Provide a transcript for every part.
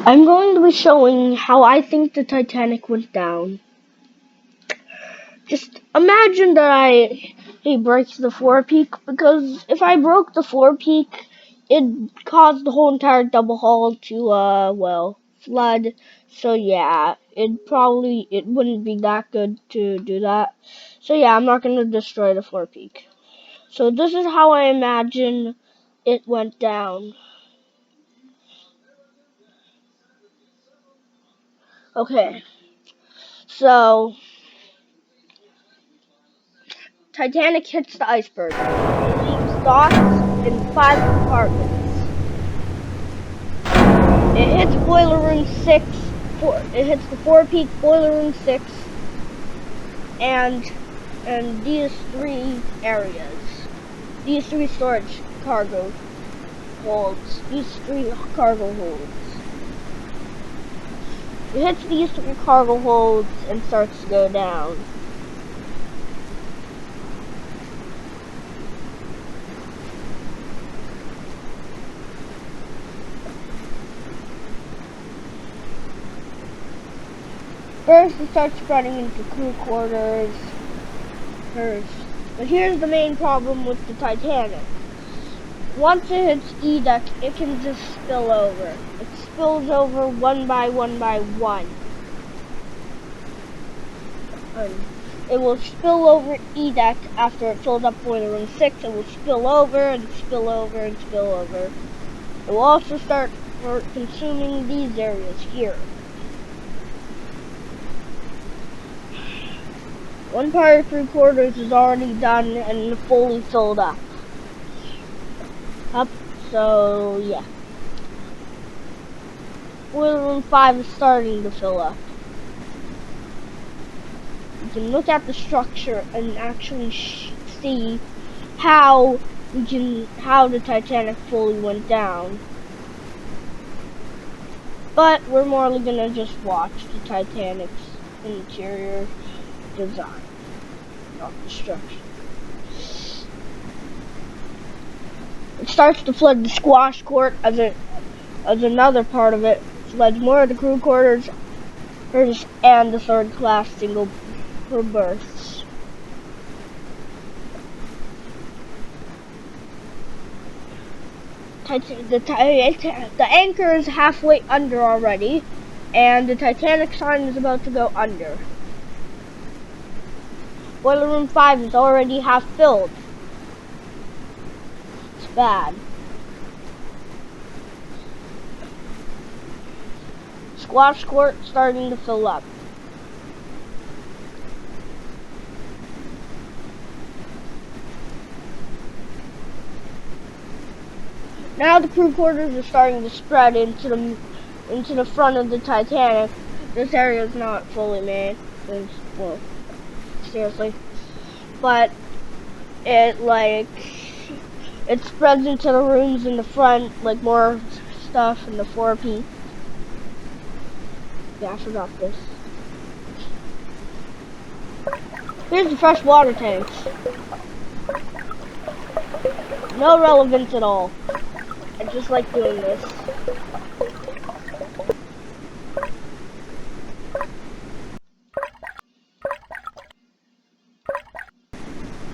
I'm going to be showing how I think the Titanic went down. Just imagine that he breaks the forepeak, because if I broke the forepeak, it caused the whole entire double hull to, flood. So yeah, it wouldn't be that good to do that. So yeah, I'm not going to destroy the forepeak. So this is how I imagine it went down. Okay, so Titanic hits the iceberg. It leaves dots in 5 compartments. It hits boiler room 6. It hits the forepeak, boiler room 6, and these 3 areas. These 3 storage cargo holds. These 3 cargo holds. It hits these 3 cargo holds and starts to go down. First, it starts spreading into crew quarters. But here's the main problem with the Titanic. Once it hits E deck, it can just spill over. It spills over one by one. It will spill over E deck after it fills up boiler room 6. It will spill over and spill over and spill over. It will also start consuming these areas here. One part of 3/4 is already done and fully filled up. So yeah. Boiler room 5 is starting to fill up. You can look at the structure and actually see how the Titanic fully went down. But we're more gonna just watch the Titanic's interior design, not the structure. It starts to flood the squash court as another part of it. Floods more of the crew quarters and the third class single berths. The anchor is halfway under already, and the Titanic sign is about to go under. Boiler room 5 is already half filled. It's bad. Squash court starting to fill up. Now the crew quarters are starting to spread into the front of the Titanic. This area is not fully made. Well, seriously. But it spreads into the rooms in the front, like more stuff in the forepeak. Yeah, I forgot this. Here's the fresh water tanks. No relevance at all. I just like doing this.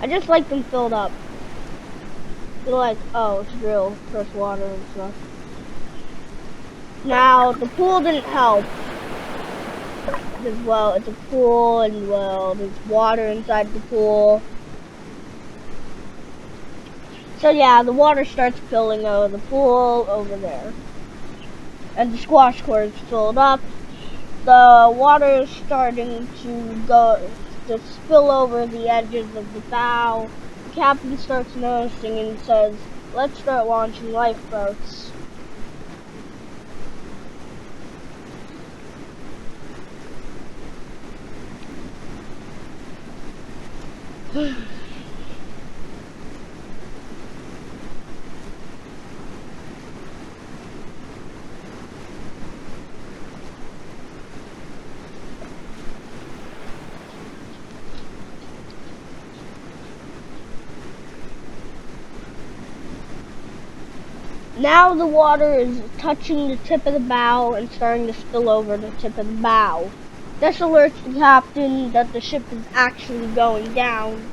I just like them filled up. They're like, oh, it's real fresh water and stuff. Now, the pool didn't help. Because, well, it's a pool, and, well, there's water inside the pool. So, yeah, the water starts filling out of the pool over there. And the squash court is filled up. The water is starting to spill over the edges of the bow. The captain starts noticing and says, let's start launching lifeboats. Now the water is touching the tip of the bow and starting to spill over the tip of the bow. This alerts the captain that the ship is actually going down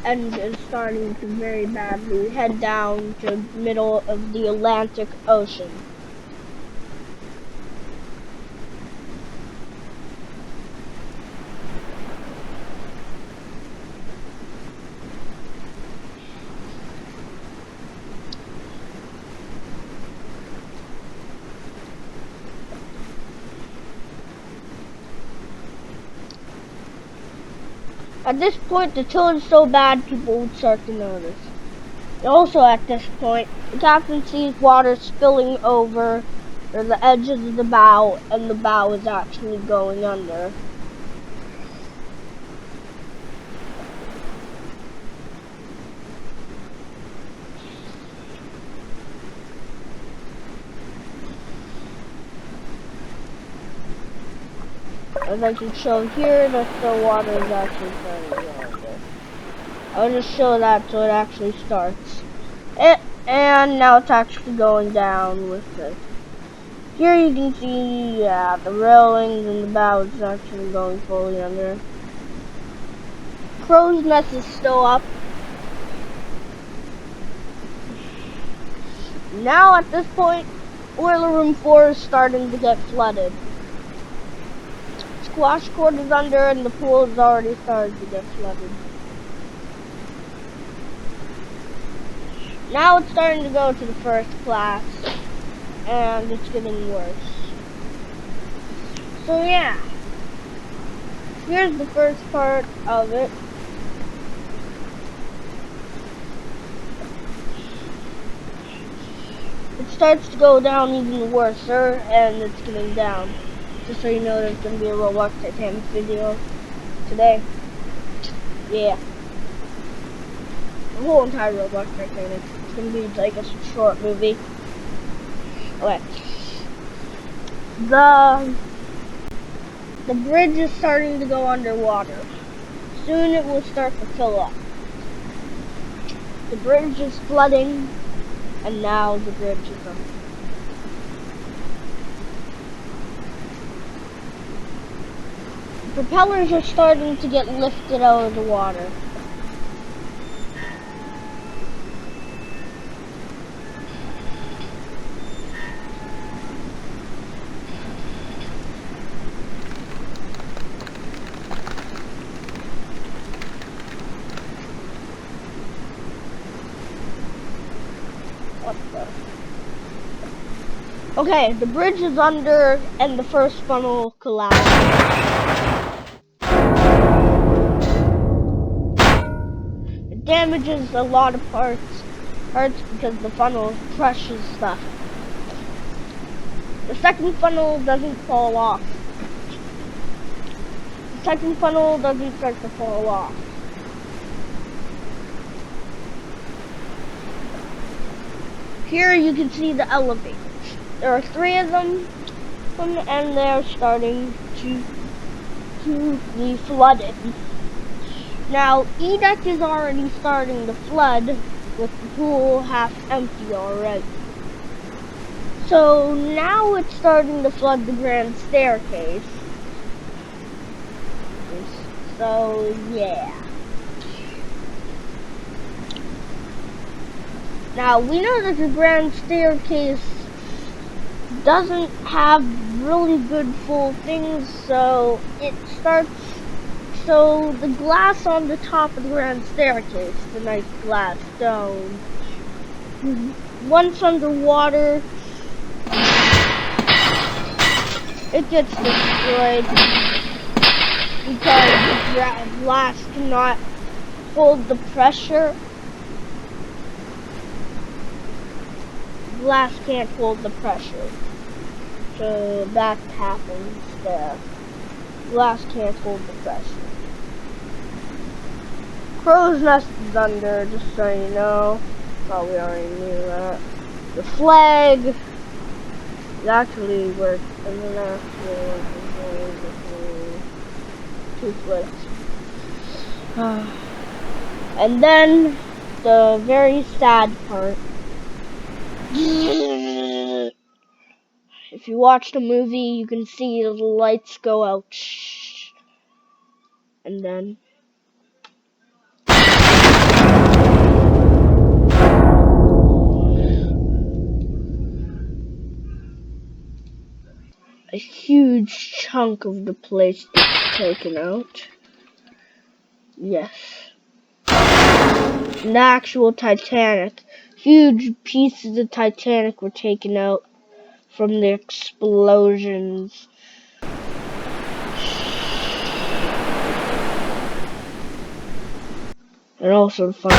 and is starting to very badly head down to the middle of the Atlantic Ocean. At this point, the tone is so bad, people would start to notice. Also at this point, the captain sees water spilling over the edges of the bow, and the bow is actually going under. As I can show here, that the water is actually starting to go under. I'll just show that so it actually starts. And now it's actually going down with it. Here you can see, the railings and the bow is actually going fully under. Crow's Nest is still up. Now at this point, Boiler Room 4 is starting to get flooded. Squash Court is under and the pool is already starting to get flooded. Now it's starting to go to the first class, and it's getting worse. So yeah, here's the first part of it. It starts to go down even worse, and it's getting down. Just so you know, there's going to be a Roblox Titanic video today. Yeah. The whole entire Roblox Titanic. It's going to be like a short movie. Okay. The bridge is starting to go underwater. Soon it will start to fill up. The bridge is flooding, and now the bridge is under. The propellers are starting to get lifted out of the water. Okay, the bridge is under and the first funnel collapsed. It damages a lot of parts because the funnel crushes stuff. The second funnel doesn't fall off. The second funnel doesn't start to fall off. Here you can see the elevators. There are 3 of them, and they're starting to be flooded. Now, E-Deck is already starting to flood, with the pool half empty already. So now it's starting to flood the grand staircase. So yeah. Now we know that the grand staircase doesn't have really good full things, so the glass on the top of the grand staircase, the nice glass dome, once underwater, it gets destroyed because the glass cannot hold the pressure. Glass can't hold the pressure. So that happens there. Glass can't hold the pressure. Crow's Nest is under, just so you know. Probably already knew that. The flag is actually working. And then actually working. Two flips. And then the very sad part. If you watch the movie, you can see the lights go out. And then a huge chunk of the place gets taken out. Yes. And the actual Titanic. Huge pieces of Titanic were taken out from the explosions. And also the funnel.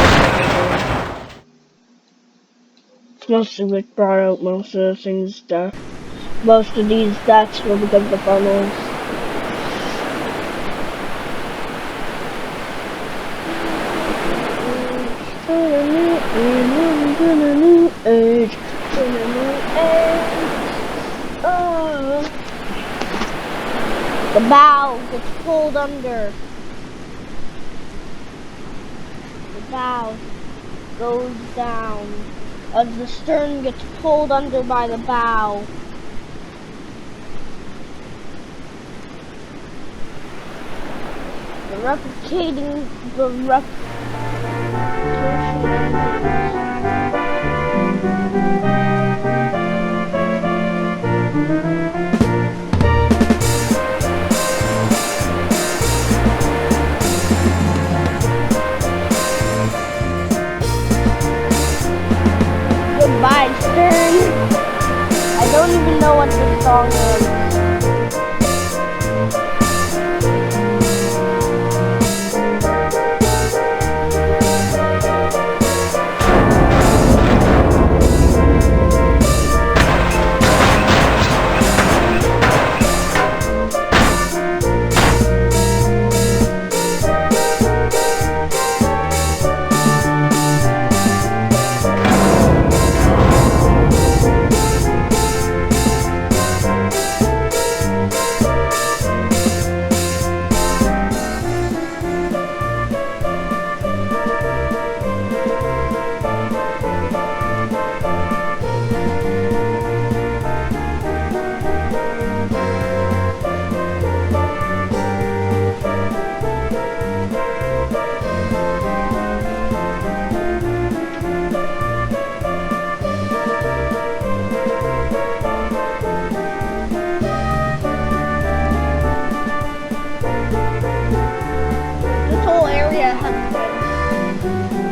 It's mostly what brought out most of the things that most of these deaths were because of the funnels. The bow gets pulled under. The bow goes down as the stern gets pulled under by the bow. The replication Goodbye, Stern. I don't even know what this song is.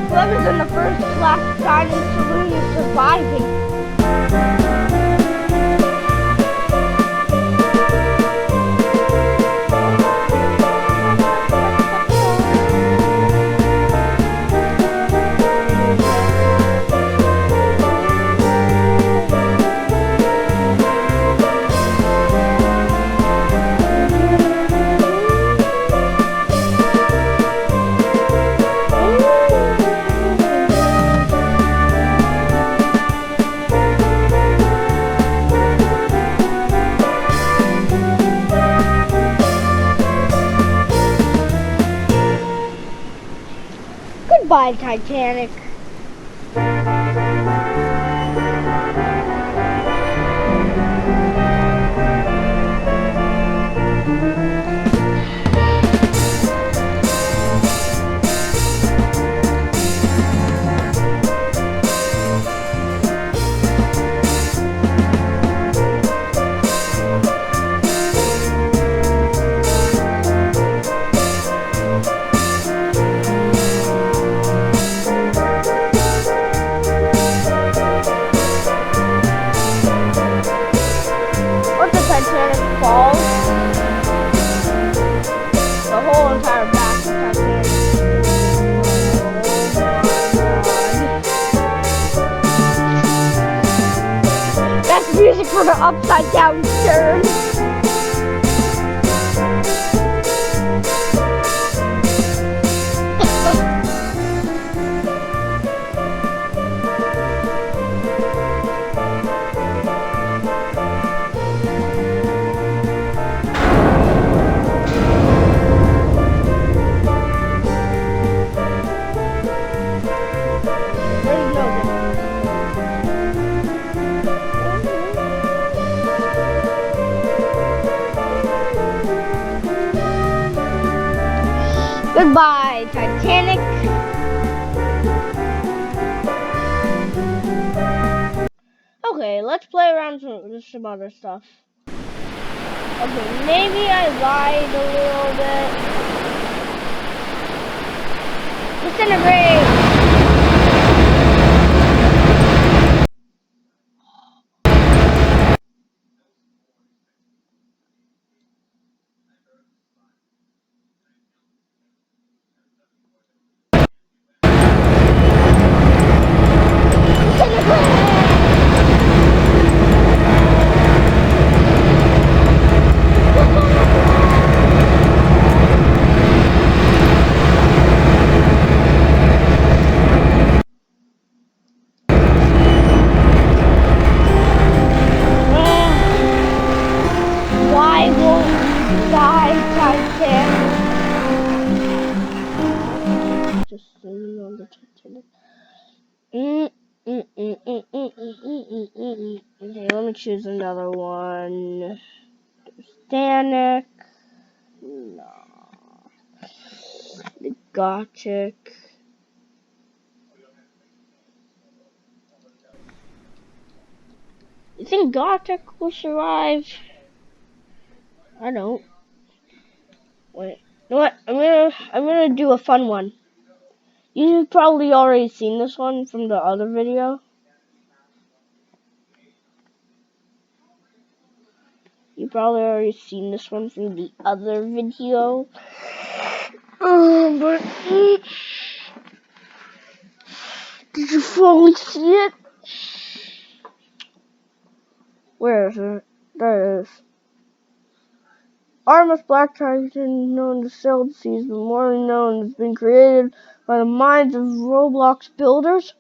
Whoever's in the first class dining saloon is surviving. Goodbye, Titanic. Falls, the whole entire back of Titanic. That's music for the upside down stern. Goodbye, Titanic. Okay, let's play around with some other stuff. Okay, maybe I lied a little bit. Disintegrate! Why won't you die, Titanic? Just zoom on the Titanic. Okay, let me choose another one. Titanic. No. The Gothic. You think Gothic will survive? I don't. Wait. You know what? I'm gonna do a fun one. You've probably already seen this one from the other video. You probably already seen this one from the other video. But did you fully see it? Where is it? There it is. Artemis Black Titan, known to sail the seas, but more known, has been created by the minds of Roblox builders.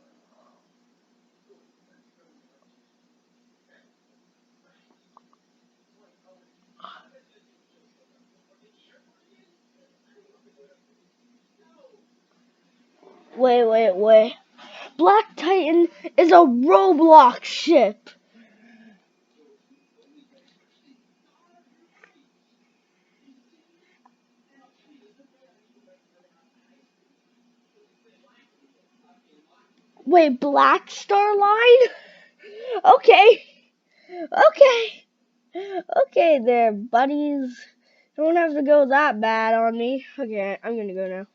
Wait. Black Titan is a Roblox ship. Wait, Black Star Line? Okay. Okay there, buddies. Don't have to go that bad on me. Okay, I'm gonna go now.